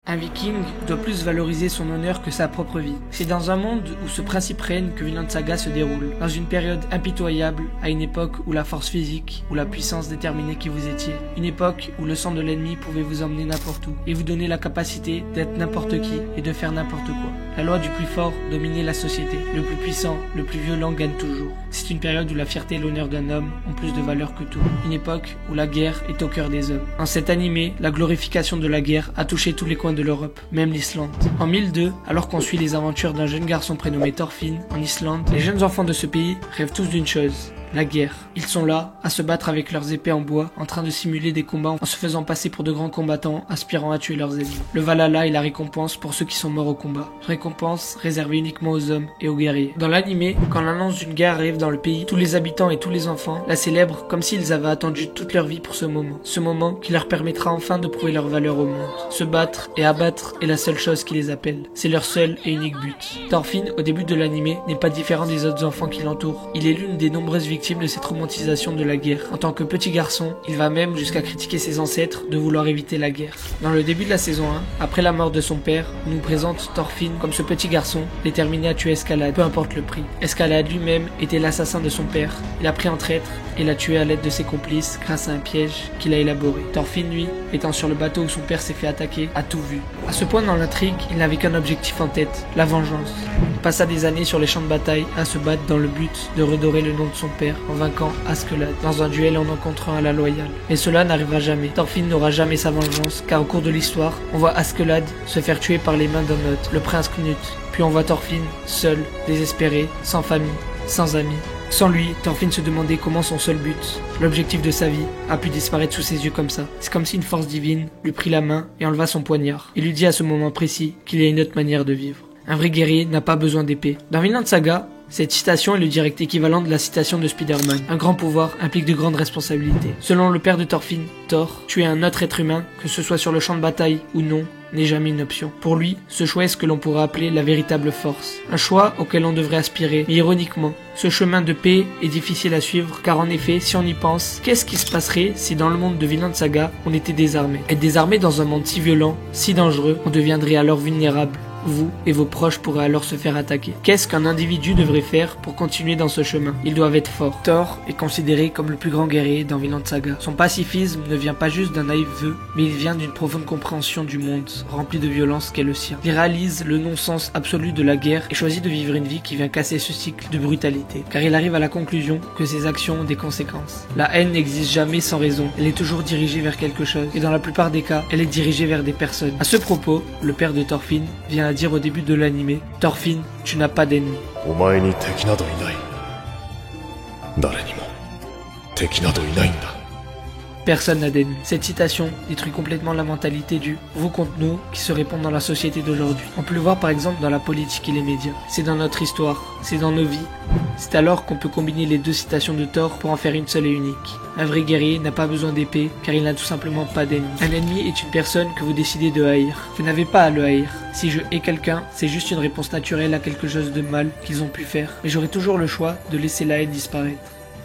Un viking doit plus valoriser son honneur que sa propre vie. C'est dans un monde où ce principe règne que Vinland Saga se déroule. Dans une période impitoyable, à une époque où la force physique ou la puissance déterminait qui vous étiez. Une époque où le sang de l'ennemi pouvait vous emmener n'importe où et vous donner la capacité d'être n'importe qui et de faire n'importe quoi. La loi du plus fort dominait la société. Le plus puissant, le plus violent gagne toujours. C'est une période où la fierté et l'honneur d'un homme ont plus de valeur que tout. Une époque où la guerre est au cœur des hommes. En cet animé, la glorification de la guerre a touché tous les coins de l'Europe, même l'Islande. En 1002, alors qu'on suit les aventures d'un jeune garçon prénommé Thorfinn en Islande, les jeunes enfants de ce pays rêvent tous d'une chose: la guerre. Ils sont là, à se battre avec leurs épées en bois, en train de simuler des combats en se faisant passer pour de grands combattants, aspirant à tuer leurs ennemis. Le Valhalla est la récompense pour ceux qui sont morts au combat. Récompense réservée uniquement aux hommes et aux guerriers. Dans l'animé, quand l'annonce d'une guerre arrive dans le pays, tous les habitants et tous les enfants la célèbrent comme s'ils avaient attendu toute leur vie pour ce moment. Ce moment qui leur permettra enfin de prouver leur valeur au monde. Se battre et abattre est la seule chose qui les appelle. C'est leur seul et unique but. Thorfinn, au début de l'animé, n'est pas différent des autres enfants qui l'entourent. Il est l'une des nombreuses victimes de cette romantisation de la guerre. En tant que petit garçon, il va même jusqu'à critiquer ses ancêtres de vouloir éviter la guerre. Dans le début de la saison 1, après la mort de son père, on nous présente Thorfinn comme ce petit garçon déterminé à tuer Escalade, peu importe le prix. Escalade lui-même était l'assassin de son père. Il a pris en traître et l'a tué à l'aide de ses complices grâce à un piège qu'il a élaboré. Thorfinn, lui, étant sur le bateau où son père s'est fait attaquer, a tout vu. À ce point dans l'intrigue, il n'avait qu'un objectif en tête: la vengeance. Il passa des années sur les champs de bataille à se battre dans le but de redorer le nom de son père en vainquant Askeladd dans un duel en rencontrant à la loyale. Mais cela n'arrivera jamais. Thorfinn n'aura jamais sa vengeance, car au cours de l'histoire, on voit Askeladd se faire tuer par les mains d'un autre, le prince Knut. Puis on voit Thorfinn, seul, désespéré, sans famille, sans amis. Sans lui, Thorfinn se demandait comment son seul but, l'objectif de sa vie, a pu disparaître sous ses yeux comme ça. C'est comme si une force divine lui prit la main et enleva son poignard, et lui dit à ce moment précis qu'il y a une autre manière de vivre. Un vrai guerrier n'a pas besoin d'épée. Dans Vinland Saga, cette citation est le direct équivalent de la citation de Spider-Man. Un grand pouvoir implique de grandes responsabilités. Selon le père de Thorfinn, Thor, tuer un autre être humain, que ce soit sur le champ de bataille ou non, n'est jamais une option. Pour lui, ce choix est ce que l'on pourrait appeler la véritable force. Un choix auquel on devrait aspirer. Mais ironiquement, ce chemin de paix est difficile à suivre, car en effet, si on y pense, qu'est-ce qui se passerait si dans le monde de Vinland Saga, on était désarmé? Être désarmé dans un monde si violent, si dangereux, on deviendrait alors vulnérable. Vous et vos proches pourraient alors se faire attaquer. Qu'est-ce qu'un individu devrait faire pour continuer dans ce chemin? Ils doivent être forts. Thor est considéré comme le plus grand guerrier dans Vinland Saga. Son pacifisme ne vient pas juste d'un naïf vœu, mais il vient d'une profonde compréhension du monde, rempli de violence qu'est le sien. Il réalise le non-sens absolu de la guerre et choisit de vivre une vie qui vient casser ce cycle de brutalité. Car il arrive à la conclusion que ses actions ont des conséquences. La haine n'existe jamais sans raison. Elle est toujours dirigée vers quelque chose. Et dans la plupart des cas, elle est dirigée vers des personnes. À ce propos, le père de Thorfinn vient à dire au début de l'animé: Thorfinn, tu n'as pas d'ennemis. Personne n'a d'ennemis. Cette citation détruit complètement la mentalité du vous contre nous qui se répand dans la société d'aujourd'hui. On peut le voir par exemple dans la politique et les médias. C'est dans notre histoire, c'est dans nos vies. C'est alors qu'on peut combiner les deux citations de Thor pour en faire une seule et unique. Un vrai guerrier n'a pas besoin d'épée car il n'a tout simplement pas d'ennemi. Un ennemi est une personne que vous décidez de haïr. Vous n'avez pas à le haïr. Si je hais quelqu'un, c'est juste une réponse naturelle à quelque chose de mal qu'ils ont pu faire. Mais j'aurai toujours le choix de laisser la haine disparaître.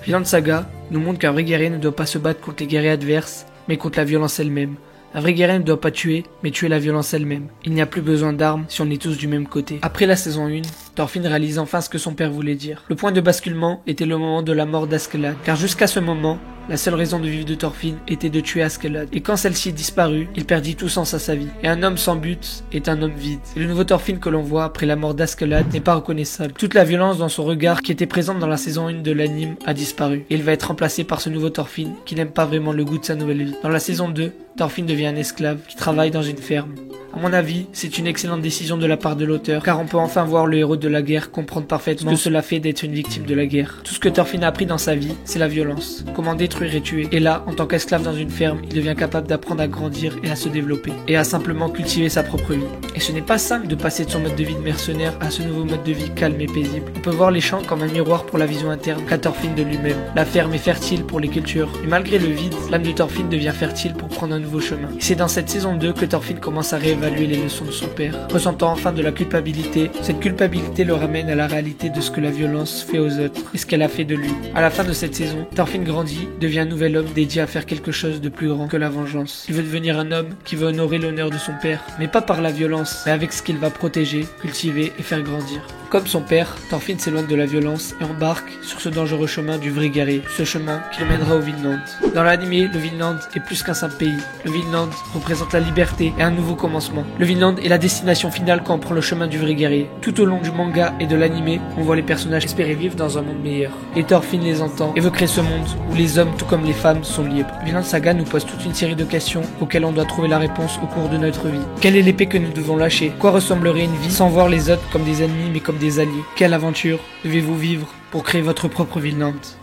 Vinland Saga nous montre qu'un vrai guerrier ne doit pas se battre contre les guerriers adverses, mais contre la violence elle-même. Un vrai guerrier ne doit pas tuer, mais tuer la violence elle-même. Il n'y a plus besoin d'armes si on est tous du même côté. Après la saison 1, Thorfinn réalise enfin ce que son père voulait dire. Le point de basculement était le moment de la mort d'Askeladd, car jusqu'à ce moment, la seule raison de vivre de Thorfinn était de tuer Askeladd. Et quand celle-ci disparut, il perdit tout sens à sa vie. Et un homme sans but est un homme vide. Et le nouveau Thorfinn que l'on voit après la mort d'Askeladd n'est pas reconnaissable. Toute la violence dans son regard qui était présente dans la saison 1 de l'anime a disparu. Et il va être remplacé par ce nouveau Thorfinn qui n'aime pas vraiment le goût de sa nouvelle vie. Dans la saison 2, Thorfinn devient un esclave qui travaille dans une ferme. À mon avis, c'est une excellente décision de la part de l'auteur, car on peut enfin voir le héros de la guerre comprendre parfaitement ce que cela fait d'être une victime de la guerre. Tout ce que Thorfinn a appris dans sa vie, c'est la violence. Comment détruire et tuer. Et là, en tant qu'esclave dans une ferme, il devient capable d'apprendre à grandir et à se développer. Et à simplement cultiver sa propre vie. Et ce n'est pas simple de passer de son mode de vie de mercenaire à ce nouveau mode de vie calme et paisible. On peut voir les champs comme un miroir pour la vision interne qu'a Thorfinn de lui-même. La ferme est fertile pour les cultures. Mais malgré le vide, l'âme de Thorfinn devient fertile pour prendre un nouveau chemin. Et c'est dans cette saison 2 que Thorfinn commence à réévaluer évaluer les leçons de son père. Ressentant enfin de la culpabilité, cette culpabilité le ramène à la réalité de ce que la violence fait aux autres et ce qu'elle a fait de lui. À la fin de cette saison, Thorfinn grandit, devient un nouvel homme dédié à faire quelque chose de plus grand que la vengeance. Il veut devenir un homme qui veut honorer l'honneur de son père, mais pas par la violence, mais avec ce qu'il va protéger, cultiver et faire grandir. Comme son père, Thorfinn s'éloigne de la violence et embarque sur ce dangereux chemin du vrai guerrier, ce chemin qui le mènera au Vinland. Dans l'anime, le Vinland est plus qu'un simple pays. Le Vinland représente la liberté et un nouveau commencement. Le Vinland est la destination finale quand on prend le chemin du vrai guerrier. Tout au long du manga et de l'anime, on voit les personnages espérer vivre dans un monde meilleur. Et Thorfinn les entend et veut créer ce monde où les hommes, tout comme les femmes, sont libres. Vinland Saga nous pose toute une série de questions auxquelles on doit trouver la réponse au cours de notre vie. Quelle est l'épée que nous devons lâcher? Quoi ressemblerait une vie sans voir les autres comme des ennemis mais comme des alliés? Quelle aventure devez-vous vivre pour créer votre propre Vinland?